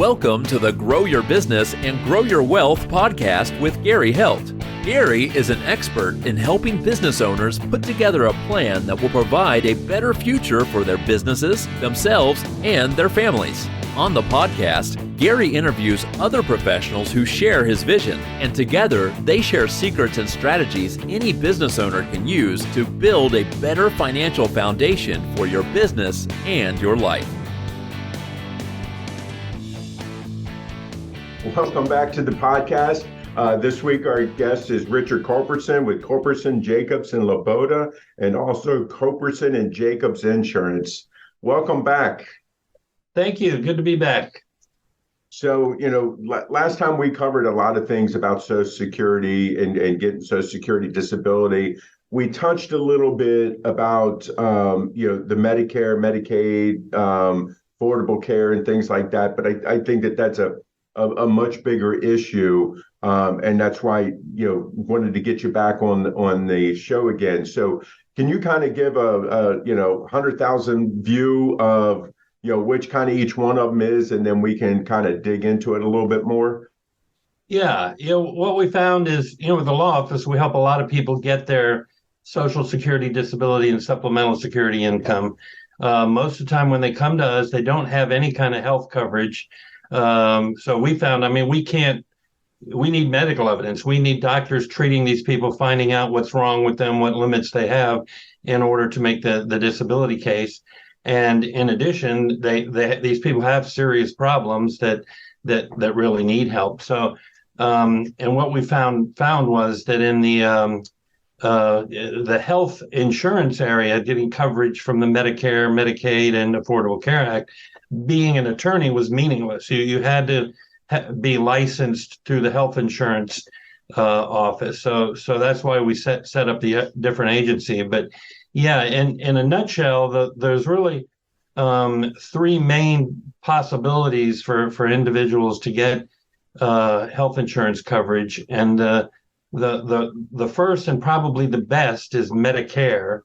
Welcome to the Grow Your Business and Grow Your Wealth podcast with Gary Helt. Gary is an expert in helping business owners put together a plan that will provide a better future for their businesses, themselves, and their families. On the podcast, Gary interviews other professionals who share his vision, and together they share secrets and strategies any business owner can use to build a better financial foundation for your business and your life. Welcome back to the podcast. This week, our guest is Richard Culbertson with Culbertson, Jacobs, and Laboda, and also Culbertson and Jacobs Insurance. Welcome back. Thank you. Good to be back. So, last time we covered a lot of things about Social Security and getting Social Security disability. We touched a little bit about, the Medicare, Medicaid, affordable care and things like that. But I think that that's a much bigger issue. And that's why, wanted to get you back on the show again. So can you kind of give a 100,000 view of, which kind of each one of them is, and then we can kind of dig into it a little bit more? Yeah. What we found is, with the law office, we help a lot of people get their Social Security disability and supplemental security income. Most of the time when they come to us, they don't have any kind of health coverage. So we found, we need medical evidence. We need doctors treating these people, finding out what's wrong with them, what limits they have in order to make the disability case. And in addition, these people have serious problems that really need help. So, and what we found was that in the health insurance area, getting coverage from the Medicare, Medicaid, and Affordable Care Act, being an attorney was meaningless. You had to be licensed through the health insurance office. So that's why we set up the different agency. But yeah, in a nutshell, there's really three main possibilities for individuals to get health insurance coverage. And the first and probably the best is Medicare.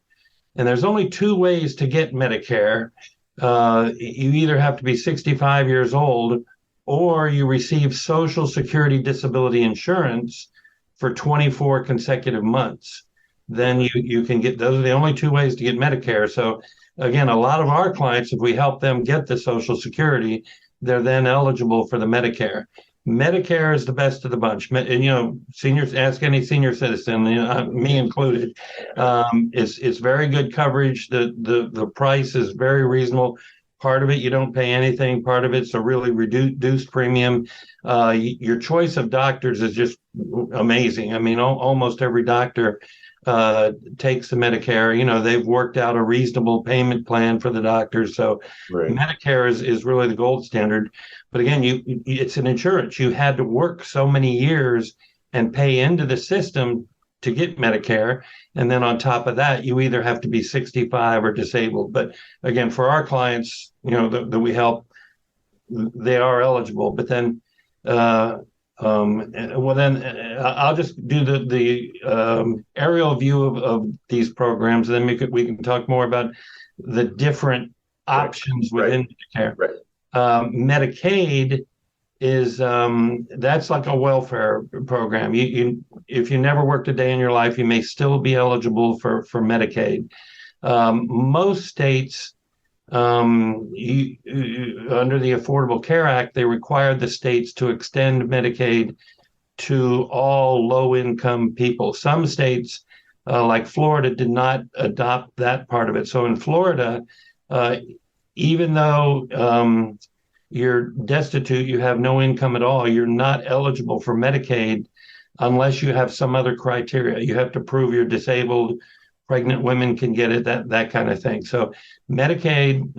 And there's only two ways to get Medicare. You either have to be 65 years old or you receive Social Security disability insurance for 24 consecutive months. Then you can get, those are the only two ways to get Medicare. So again, a lot of our clients, if we help them get the Social Security, they're then eligible for the Medicare. Medicare is the best of the bunch. And, seniors, ask any senior citizen, me included. It's very good coverage. The price is very reasonable. Part of it, you don't pay anything. Part of it's a really reduced premium. Your choice of doctors is just amazing. Almost every doctor takes the Medicare. They've worked out a reasonable payment plan for the doctors. So right. Medicare is really the gold standard. But again, it's an insurance. You had to work so many years and pay into the system to get Medicare. And then on top of that, you either have to be 65 or disabled. But again, for our clients, that we help, they are eligible. But then, I'll just do the aerial view of these programs, and then we can talk more about the different options within Medicare. Right. Medicaid is that's like a welfare program. If you never worked a day in your life, you may still be eligible for Medicaid. Most states, under the Affordable Care Act, they required the states to extend Medicaid to all low-income people. Some states, like Florida, did not adopt that part of it. So in Florida, even though you're destitute, you have no income at all, you're not eligible for Medicaid unless you have some other criteria. You have to prove you're disabled, pregnant women can get it, that kind of thing. So Medicaid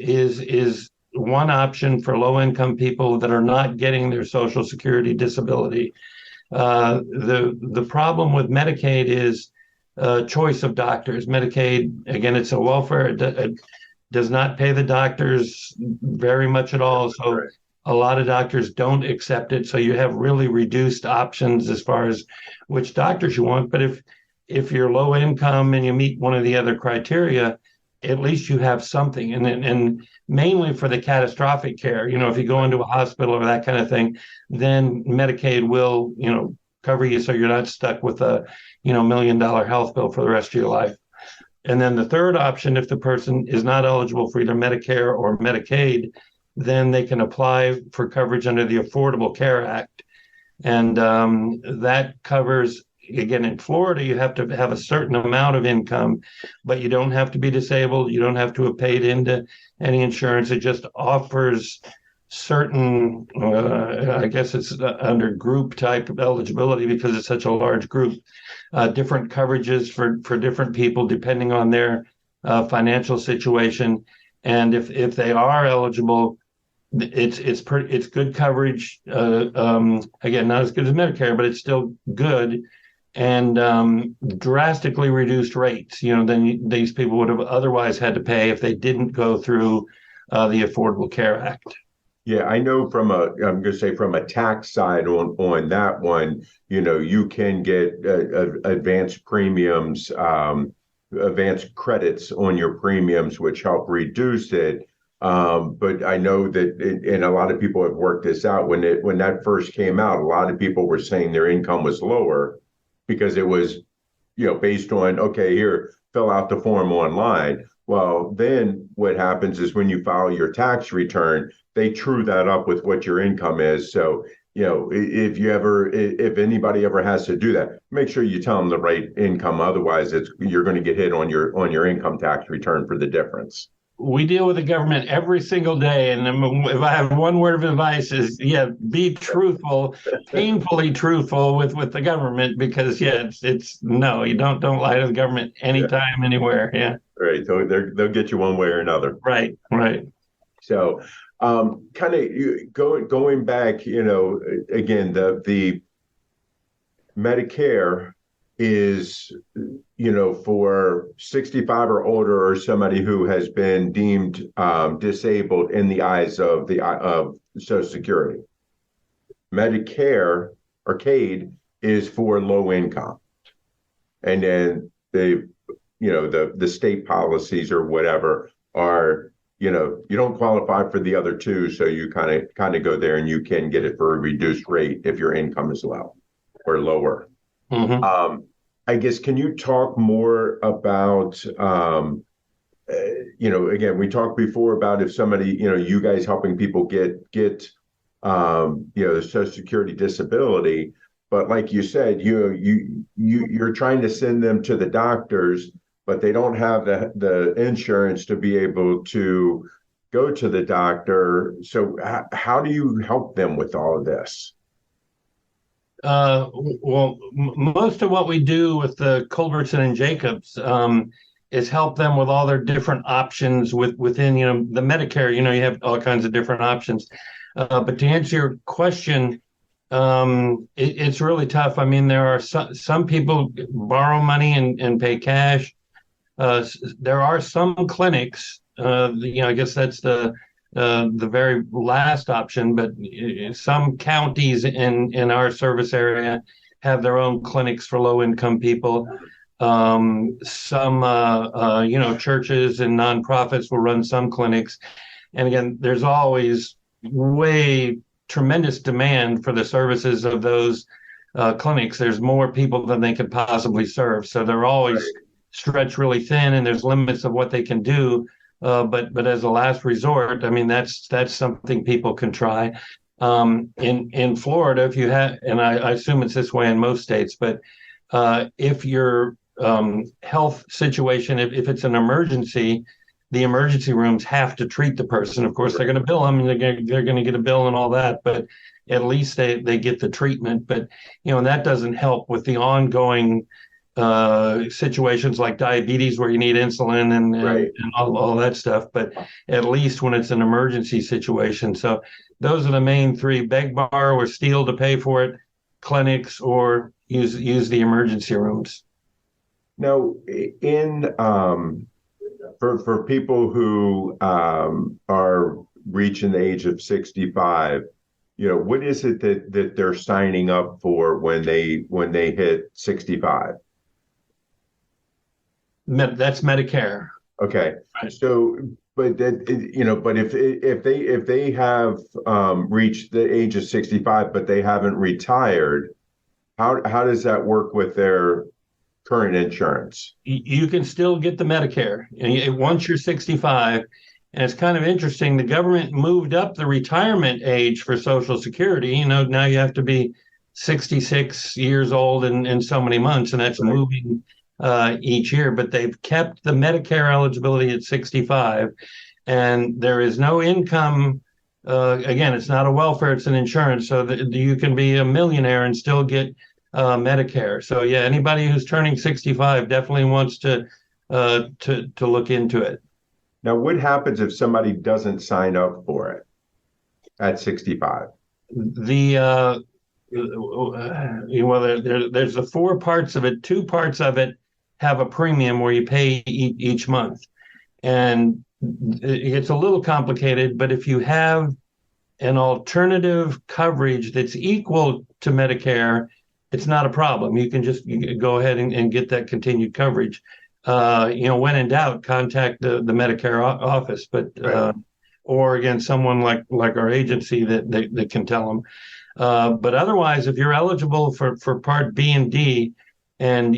is one option for low-income people that are not getting their Social Security disability. The problem with Medicaid is choice of doctors. Medicaid, again, it's a welfare. It does not pay the doctors very much at all. So a lot of doctors don't accept it. So you have really reduced options as far as which doctors you want. But if you're low income and you meet one of the other criteria, at least you have something. And mainly for the catastrophic care, if you go into a hospital or that kind of thing, then Medicaid will, cover you so you're not stuck with a, $1 million health bill for the rest of your life. And then the third option, if the person is not eligible for either Medicare or Medicaid, then they can apply for coverage under the Affordable Care Act. And that covers, again, in Florida, you have to have a certain amount of income, but you don't have to be disabled. You don't have to have paid into any insurance. It just offers certain, I guess it's under group type of eligibility because it's such a large group, different coverages for different people depending on their financial situation. And if they are eligible, it's good coverage. Again, not as good as Medicare, but it's still good, and drastically reduced rates. Then these people would have otherwise had to pay if they didn't go through the Affordable Care Act. Yeah, I know I'm going to say from a tax side on that one, you can get advanced premiums, advanced credits on your premiums, which help reduce it. But I know that, and a lot of people have worked this out. When that first came out, a lot of people were saying their income was lower because it was, based on, okay, here, fill out the form online. Well, then what happens is when you file your tax return, they true that up with what your income is. So, if anybody ever has to do that, make sure you tell them the right income. Otherwise, you're going to get hit on your income tax return for the difference. We deal with the government every single day, and if I have one word of advice is, be truthful, painfully truthful with the government, because it's no, you don't lie to the government anytime, anywhere. Yeah. Right. So they'll get you one way or another. Right. So, kind of going back, again, the Medicare is, for 65 or older, or somebody who has been deemed disabled in the eyes of Social Security. Medicare or CAID is for low income, and then the state policies or whatever are, you don't qualify for the other two, so you kind of go there and you can get it for a reduced rate if your income is low or lower. Mm-hmm. I guess, can you talk more about, again, we talked before about if somebody, you guys helping people get Social Security disability, but like you said, you're trying to send them to the doctors, but they don't have the insurance to be able to go to the doctor. So how do you help them with all of this? Well, most of what we do with the Culbertson and Jacobs is help them with all their different options within, the Medicare. You have all kinds of different options. But to answer your question, it's really tough. I mean, there are some people borrow money and pay cash. There are some clinics, I guess that's the very last option, but some counties in our service area have their own clinics for low income people. Some churches and nonprofits will run some clinics. And again, there's always tremendous demand for the services of those clinics. There's more people than they could possibly serve. So they're always stretched really thin, and there's limits of what they can do. But as a last resort, I mean, that's something people can try. In Florida, if you have, and I assume it's this way in most states, but if your health situation, if it's an emergency, the emergency rooms have to treat the person. Of course, they're going to bill them, and they're going to get a bill and all that, but at least they get the treatment. But and that doesn't help with the ongoing situations like diabetes where you need insulin and all that stuff, but at least when it's an emergency situation. So those are the main three: beg, borrow, or steal to pay for it, clinics, or use the emergency rooms. Now, for people who are reaching the age of 65, what is it that they're signing up for when they hit 65? That's Medicare. Okay. Right. So, but that, but if they have reached the age of 65, but they haven't retired, how does that work with their current insurance? You can still get the Medicare once you're 65. And it's kind of interesting. The government moved up the retirement age for Social Security. Now you have to be 66 years old in so many months, and that's moving each year. But they've kept the Medicare eligibility at 65, and there is no income. Again, it's not a welfare; it's an insurance. So that you can be a millionaire and still get Medicare. So yeah, anybody who's turning 65 definitely wants to look into it. Now, what happens if somebody doesn't sign up for it at 65? There's the four parts of it. Two parts of it have a premium where you pay each month, and it's a little complicated. But if you have an alternative coverage that's equal to Medicare, it's not a problem. You can just go ahead and get that continued coverage. When in doubt, contact the Medicare office, but or again, someone like our agency that can tell them. But otherwise, if you're eligible for Part B and D, and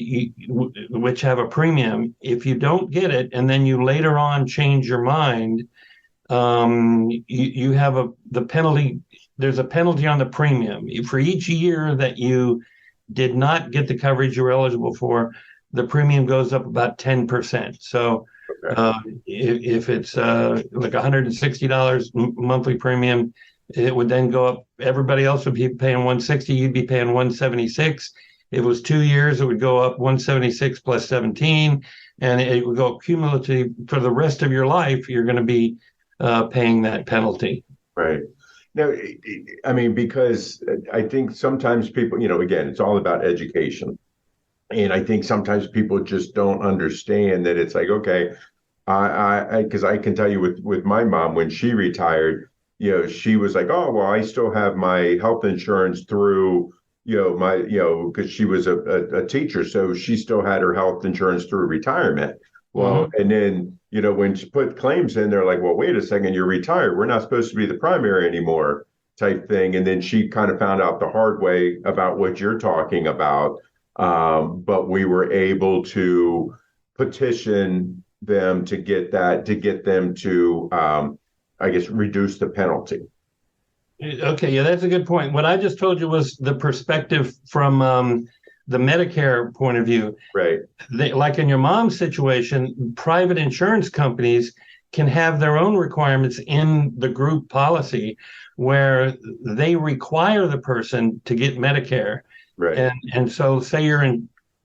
which have a premium, if you don't get it and then you later on change your mind, you have the penalty. There's a penalty on the premium for each year that you did not get the coverage you were eligible for. The premium goes up about 10%. So if it's like $160 monthly premium, it would then go up. Everybody else would be paying $160. You'd be paying $176. If it was 2 years, it would go up $176 plus 17, and it would go cumulative for the rest of your life. You're going to be paying that penalty. Right. Now, I mean, because I think sometimes people, again, it's all about education. And I think sometimes people just don't understand that it's like, okay, because I can tell you with my mom, when she retired, she was like, oh, well, I still have my health insurance through, because she was a teacher. So she still had her health insurance through retirement. Well, and then, when she put claims in, they're like, well, wait a second, you're retired. We're not supposed to be the primary anymore type thing. And then she kind of found out the hard way about what you're talking about. But we were able to petition them to get them to, I guess, reduce the penalty. Okay, yeah, that's a good point. What I just told you was the perspective from the Medicare point of view. Right. Like in your mom's situation, private insurance companies can have their own requirements in the group policy where they require the person to get Medicare. Right. And so say you're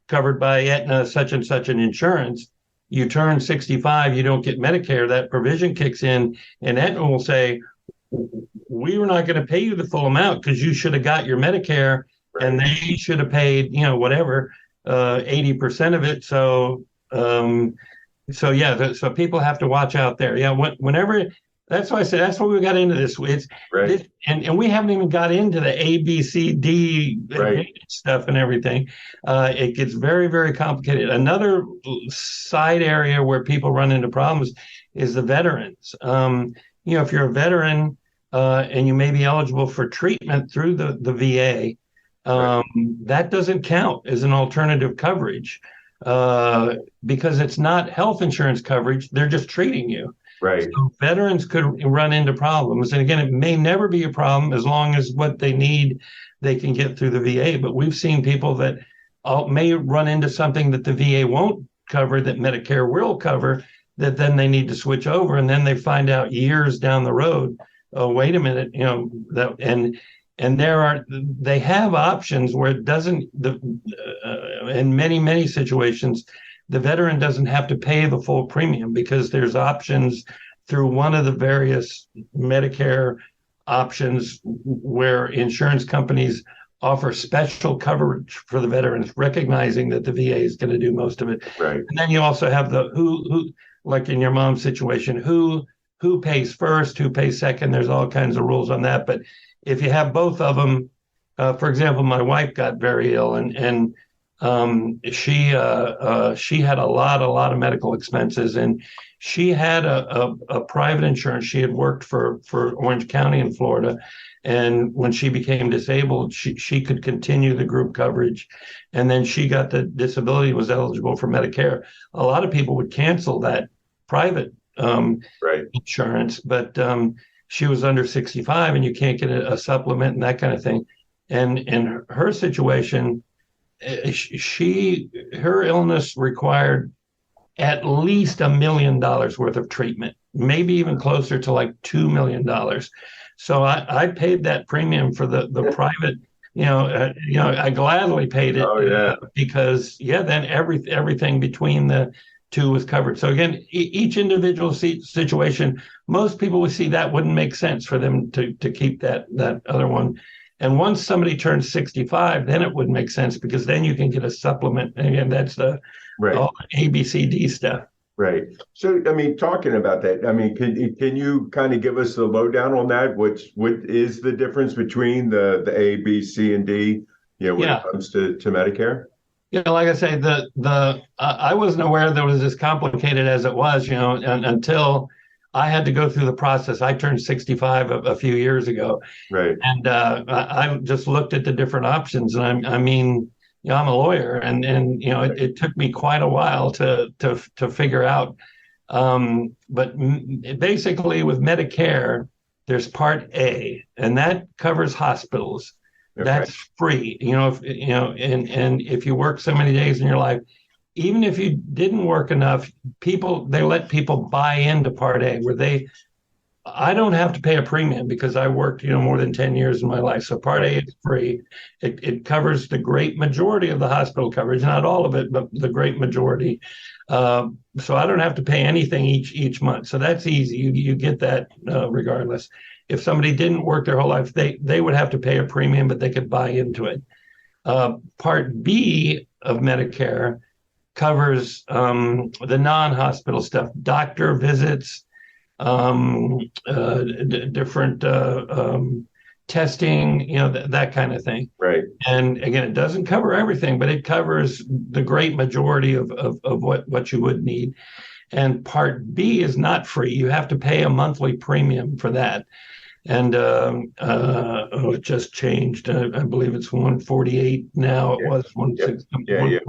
covered by Aetna, such and such an insurance, you turn 65, you don't get Medicare, that provision kicks in, and Aetna will say, we were not going to pay you the full amount because you should have got your Medicare, and they should have paid, whatever, 80% of it. So people have to watch out there. Yeah, whenever. That's why I said that's why we got into this. It's right. And we haven't even got into the A, B, C, D stuff and everything. It gets very, very complicated. Another side area where people run into problems is the veterans. If you're a veteran and you may be eligible for treatment through the VA, that doesn't count as an alternative coverage because it's not health insurance coverage. They're just treating you. Right. So veterans could run into problems. And again, it may never be a problem as long as what they need, they can get through the VA. But we've seen people that may run into something that the VA won't cover, that Medicare will cover, that then they need to switch over. And then they find out years down the road, oh, wait a minute, they have options where it doesn't, in many, many situations, the veteran doesn't have to pay the full premium because there's options through one of the various Medicare options where insurance companies offer special coverage for the veterans, recognizing that the VA is going to do most of it. Right. And then you also have the who like in your mom's situation, who pays first, who pays second. There's all kinds of rules on that. But if you have both of them, for example, my wife got very ill and She had a lot of medical expenses, and she had a private insurance. She had worked for Orange County in Florida, and when she became disabled, she could continue the group coverage, and then she got the disability, was eligible for Medicare. A lot of people would cancel that private Right. insurance, but she was under 65, and you can't get a supplement and that kind of thing. And in her situation, her illness required at least $1 million worth of treatment, maybe even closer to like $2 million. So I paid that premium for the private. I gladly paid it. Oh, yeah. Because then everything between the two was covered. So again, each individual situation, most people would see that wouldn't make sense for them to keep that other one. And once somebody turns 65, then it would make sense, because then you can get a supplement. And again, that's the Right. all ABCD stuff. Right. So, I mean, talking about that, I mean, can you kind of give us the lowdown on that? What is the difference between the A, B, C, and D, when it comes to Medicare? Like I say, I wasn't aware that it was as complicated as it was, until I had to go through the process. I turned 65 a few years ago. Right. And I just looked at the different options. And I'm a lawyer, and it took me quite a while to figure out. But basically, with Medicare, there's Part A, and that covers hospitals. Okay. That's free. If you work so many days in your life, even if you didn't work enough, they let people buy into Part A, where I don't have to pay a premium because I worked, more than 10 years in my life. So Part A is free. It covers the great majority of the hospital coverage, not all of it, but the great majority. So I don't have to pay anything each month. So that's easy. You get that regardless. If somebody didn't work their whole life, they would have to pay a premium, but they could buy into it. Part B of Medicare covers the non-hospital stuff, doctor visits, different testing, that kind of thing. Right. And again, it doesn't cover everything, but it covers the great majority of what you would need. And Part B is not free. You have to pay a monthly premium for that. And it just changed. I believe it's 148 now. It was 160. Yeah.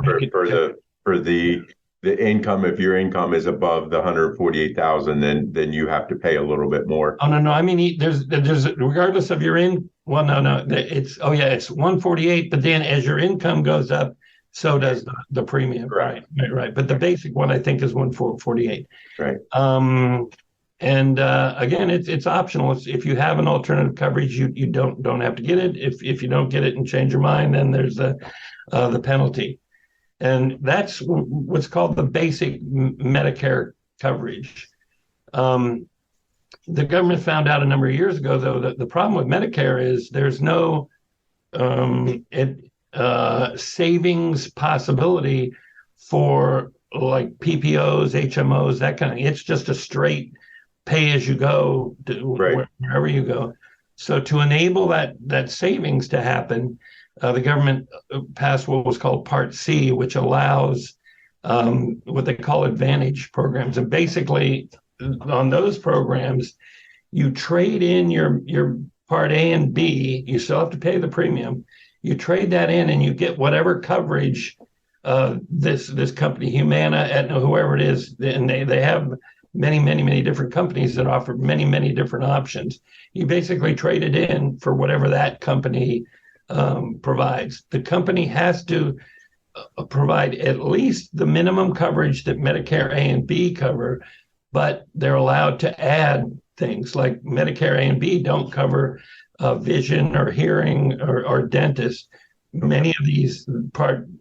For the income, if your income is above the 148,000, then you have to pay a little bit more. Oh no, I mean there's regardless of your well, no, it's 148, but then as your income goes up, so does the premium. Right. But the basic one I think is 148. Right. And again, it's optional. If you have an alternative coverage, you don't have to get it. If you don't get it and change your mind, then there's the penalty. And that's what's called the basic Medicare coverage. The government found out a number of years ago, though, that the problem with Medicare is there's no savings possibility for like PPOs, HMOs, that kind of thing. It's just a straight pay as you go wherever you go. So to enable that savings to happen, the government passed what was called Part C, which allows what they call advantage programs. And basically, on those programs, you trade in your Part A and B. You still have to pay the premium. You trade that in, and you get whatever coverage this company, Humana, Aetna, whoever it is, and they have many different companies that offer many different options. You basically trade it in for whatever that company provides. The company has to provide at least the minimum coverage that Medicare A and B cover, but they're allowed to add things like Medicare A and B don't cover vision or hearing or dentist. Many of these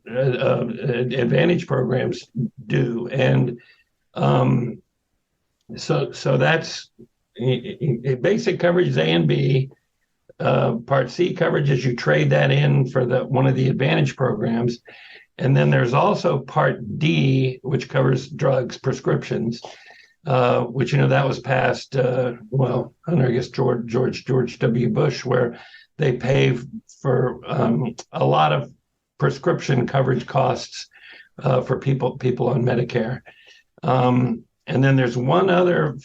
advantage programs do, and so that's basic coverage is A and B. Part C coverage is you trade that in for one of the advantage programs. And then there's also Part D, which covers drugs, prescriptions, which, that was passed, I guess George W. Bush, where they pay for a lot of prescription coverage costs for people on Medicare. And then there's one other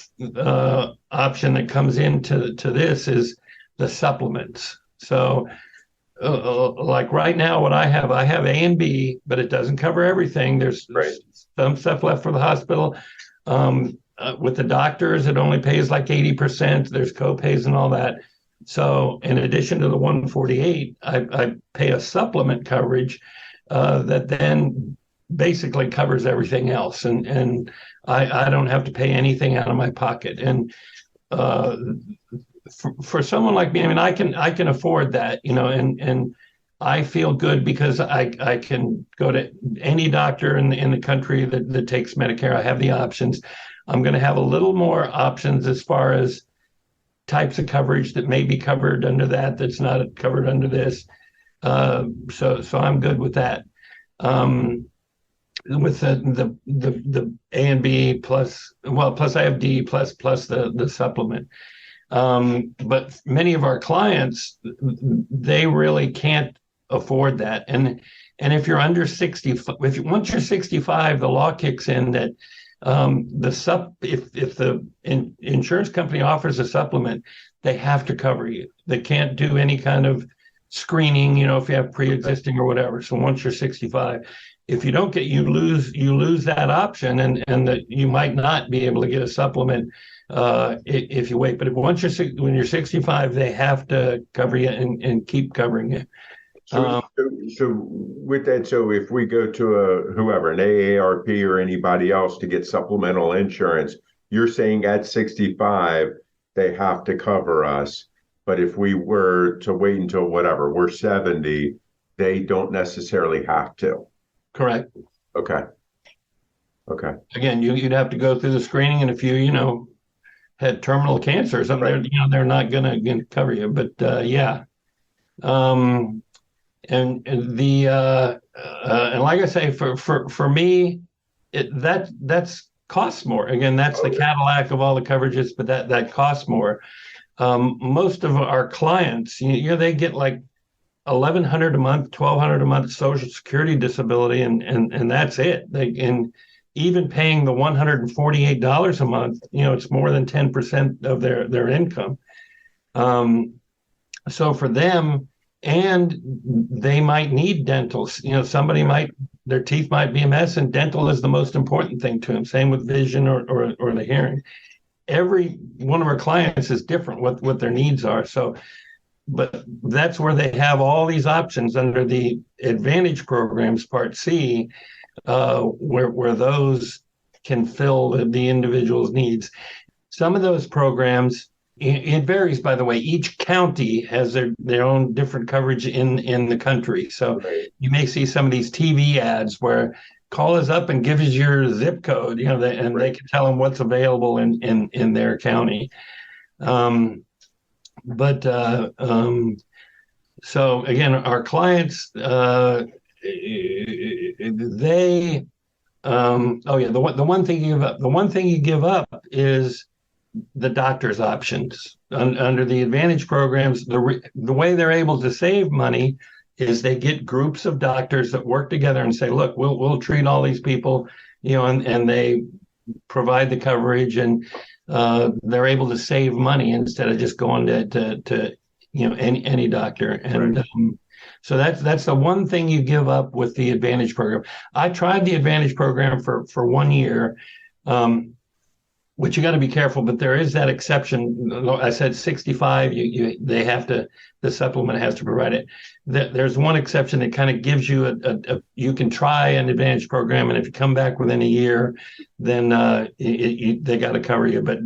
option that comes into this is the supplements. So like right now, what I have A and B, but it doesn't cover everything. There's some stuff left for the hospital. With the doctors, it only pays like 80%. There's co-pays and all that. So in addition to the 148, I pay a supplement coverage that then basically covers everything else. And I don't have to pay anything out of my pocket. And for someone like me, I mean, I can afford that, and I feel good because I can go to any doctor in the country that takes Medicare. I have the options. I'm going to have a little more options as far as types of coverage that may be covered under that's not covered under this. So I'm good with that. With the A and B plus I have D plus the supplement. But many of our clients, they really can't afford that. And if you're under 60, once you're 65, the law kicks in that if the insurance company offers a supplement, they have to cover you. They can't do any kind of screening, if you have pre-existing or whatever. So once you're 65, if you don't get, you lose that option, and that you might not be able to get a supplement if you wait. But when you're 65, they have to cover you and keep covering you. So with that, so if we go to an AARP or anybody else to get supplemental insurance, you're saying at 65 they have to cover us, but if we were to wait until whatever we're 70, they don't necessarily have to. Correct. Okay. Again, you'd have to go through the screening, and if you had terminal cancer or something, they're not going to cover you. But yeah. And like I say, for me, that's costs more. Again, that's the Cadillac of all the coverages, but that costs more. Most of our clients, they get like $1,100 a month, $1,200 a month Social Security disability, and that's it. And even paying the $148 a month, it's more than 10% of their income. So for them. And they might need dental. Their teeth might be a mess, and dental is the most important thing to them. Same with vision or the hearing. Every one of our clients is different what their needs are. So, but that's where they have all these options under the Advantage programs, Part C, where those can fill the individual's needs. Some of those programs. It varies, by the way. Each county has their own different coverage in the country. So you may see some of these TV ads where call us up and give us your zip code, they can tell them what's available in their county. So again, our clients, the one thing you give up is the doctor's options. Under the Advantage programs, the way they're able to save money is they get groups of doctors that work together and say, look, we'll treat all these people, and they provide the coverage, and they're able to save money instead of just going to any doctor. And so that's the one thing you give up with the Advantage program. I tried the Advantage program for 1 year. Which you got to be careful, but there is that exception. I said 65, the supplement has to provide it. There's one exception that kind of gives you you can try an Advantage program, and if you come back within a year, then they got to cover you. But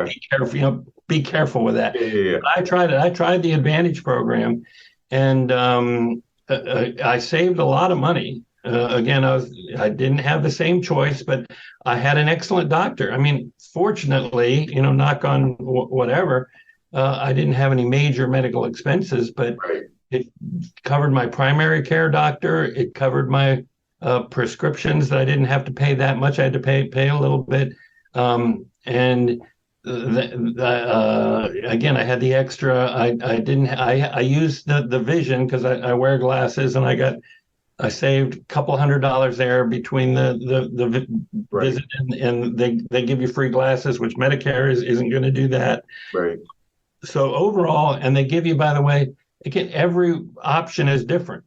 be careful, be careful with that. Yeah. I tried it. I tried the Advantage program, and I saved a lot of money. Again, I didn't have the same choice, but I had an excellent doctor. I mean, fortunately, knock on whatever, I didn't have any major medical expenses, but it covered my primary care doctor. It covered my prescriptions that I didn't have to pay that much. I had to pay a little bit. And again, I had the extra. I used the vision because I wear glasses, and I got I saved a couple $100 there between the Right. visit, and they give you free glasses, which Medicare isn't going to do that. Right. So overall, and they give you, by the way, again, every option is different.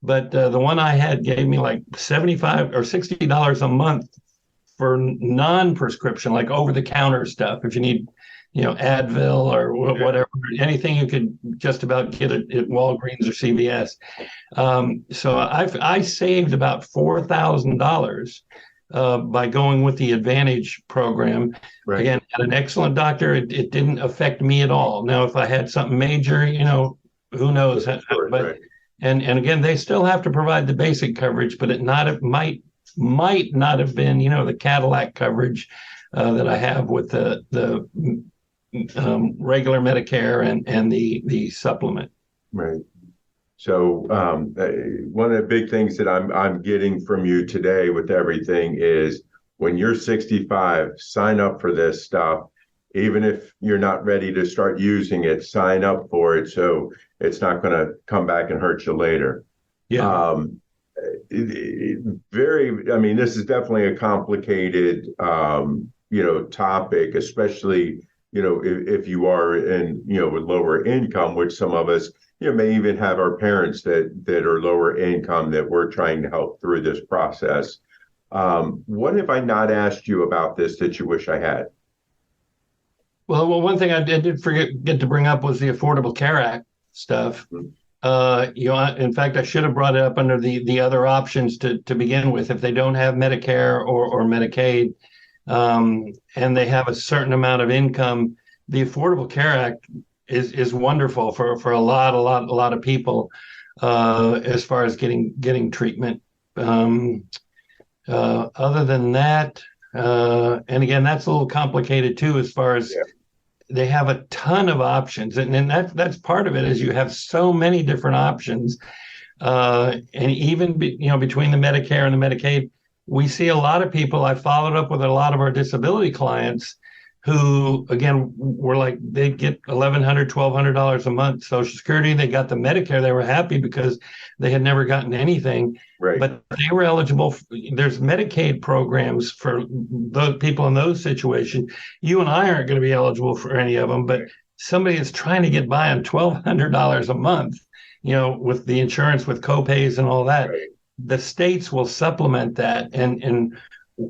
But the one I had gave me like $75 or $60 a month for non-prescription, like over-the-counter stuff. If you need, Advil or whatever, anything you could just about get at Walgreens or CVS. So I saved about $4,000 by going with the Advantage program. Right. Again, had an excellent doctor. It didn't affect me at all. Now, if I had something major, who knows? But Right. and again, they still have to provide the basic coverage, but it might not have been, the Cadillac coverage that I have with the regular Medicare and the supplement. Right. So one of the big things that I'm getting from you today with everything is when you're 65, sign up for this stuff. Even if you're not ready to start using it, sign up for it so it's not going to come back and hurt you later. Yeah. I mean, this is definitely a complicated, topic, especially, if you are in, with lower income, which some of us, may even have our parents that are lower income that we're trying to help through this process. What have I not asked you about this that you wish I had? Well, one thing I did get to bring up was the Affordable Care Act stuff. In fact, I should have brought it up under the other options to begin with. If they don't have Medicare or Medicaid, and they have a certain amount of income, the Affordable Care Act is wonderful for a lot of people as far as getting treatment. Other than that, and again, that's a little complicated too, as far as they have a ton of options, and that's part of it, is you have so many different options, and even between the Medicare and the Medicaid, we see a lot of people. I followed up with a lot of our disability clients who, again, were like, they get $1,100, $1,200 a month Social Security. They got the Medicare. They were happy because they had never gotten anything. Right. But they were eligible. There's Medicaid programs for those people in those situations. You and I aren't going to be eligible for any of them, but somebody is trying to get by on $1,200 a month, with the insurance, with copays and all that. Right. The states will supplement that, and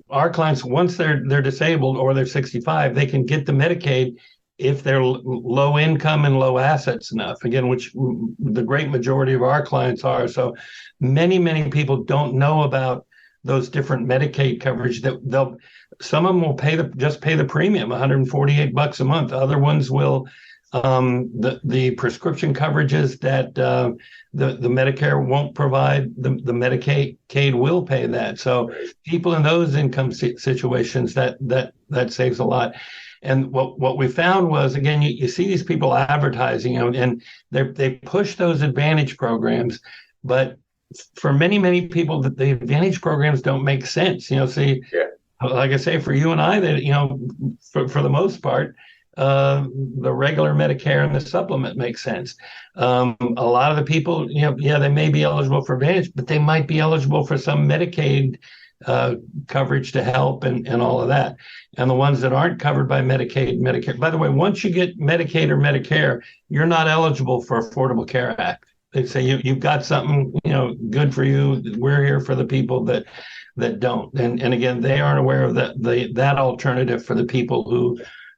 our clients, once they're disabled or they're 65, they can get the Medicaid if they're low income and low assets enough, again, which the great majority of our clients are. So many people don't know about those different Medicaid coverage. That some of them will just pay the premium, $148 a month. Other ones will the prescription coverages that the Medicare won't provide, the Medicaid will pay that. So people in those income situations, that saves a lot. And what we found was, again, you see these people advertising, and they push those Advantage programs, but for many people, that the Advantage programs don't make sense. See, like I say, for you and I, that for the most part, the regular Medicare and the supplement makes sense. A lot of the people, they may be eligible for Advantage, but they might be eligible for some Medicaid coverage to help and all of that. And the ones that aren't covered by Medicaid, Medicare. By the way, once you get Medicaid or Medicare, you're not eligible for Affordable Care Act. They say you've got something, good for you. We're here for the people that don't. And again, they aren't aware of that alternative for the people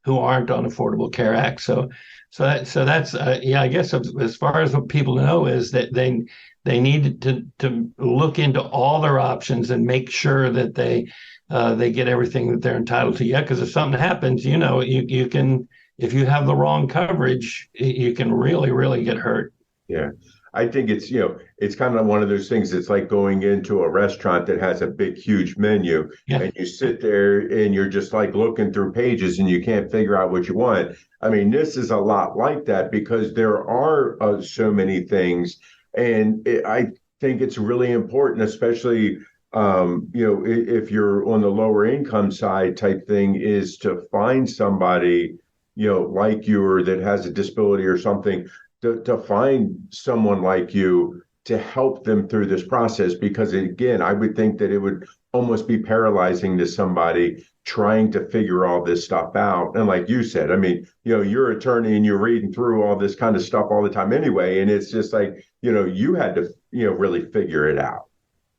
who aren't on Affordable Care Act. So that's I guess as far as what people know is that they need to look into all their options and make sure that they get everything that they're entitled to. Because if something happens, you can, if you have the wrong coverage, you can really get hurt. Yeah. I think it's kind of one of those things. It's like going into a restaurant that has a big, huge menu, and you sit there and you're just like looking through pages and you can't figure out what you want. I mean, this is a lot like that because there are so many things. And I think it's really important, especially, if you're on the lower income side type thing, is to find somebody, like you, or that has a disability or something, to find someone like you to help them through this process, because again, I would think that it would almost be paralyzing to somebody trying to figure all this stuff out. And like you said, I mean, you're an attorney and you're reading through all this kind of stuff all the time anyway. And it's just like, you had to, really figure it out.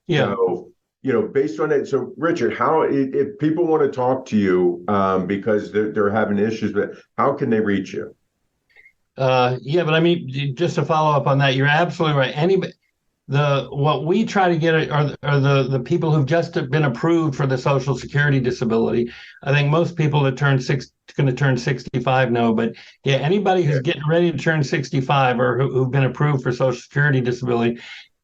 Yeah. So, based on it. So Richard, if people want to talk to you because they're having issues, but how can they reach you? Yeah, but I mean, just to follow up on that, you're absolutely right. What we try to get are the people who've just been approved for the Social Security disability. I think most people that going to turn 65 know, but yeah, anybody who's getting ready to turn 65 or who've been approved for Social Security disability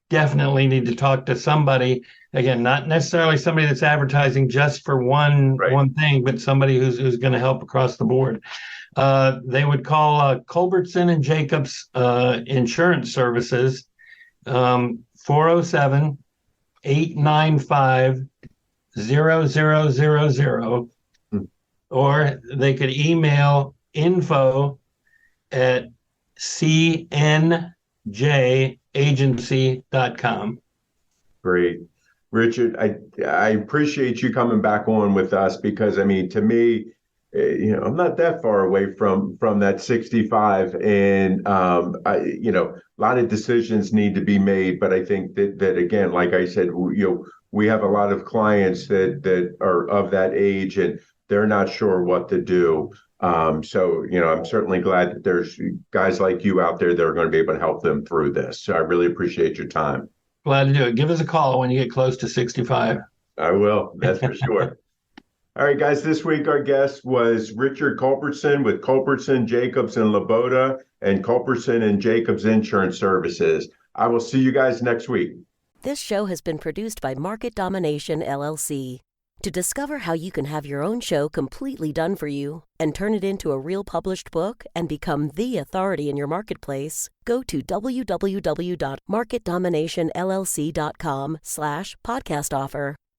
definitely need to talk to somebody. Again, not necessarily somebody that's advertising just for one thing, but somebody who's going to help across the board. They would call Culbertson and Jacobs Insurance Services, 407-895-0000, or they could email info@cnjagency.com. Great. Richard, I appreciate you coming back on with us, because I mean, to me, I'm not that far away from that 65, and a lot of decisions need to be made. But I think that again, like I said, we have a lot of clients that are of that age, and they're not sure what to do. So I'm certainly glad that there's guys like you out there that are going to be able to help them through this. So I really appreciate your time. Glad to do it. Give us a call when you get close to 65. I will. That's for sure. All right, guys, this week our guest was Richard Culbertson with Culbertson, Jacobs, and Laboda, and Culbertson and Jacobs Insurance Services. I will see you guys next week. This show has been produced by Market Domination, LLC. To discover how you can have your own show completely done for you and turn it into a real published book and become the authority in your marketplace, go to www.marketdominationllc.com/podcast offer.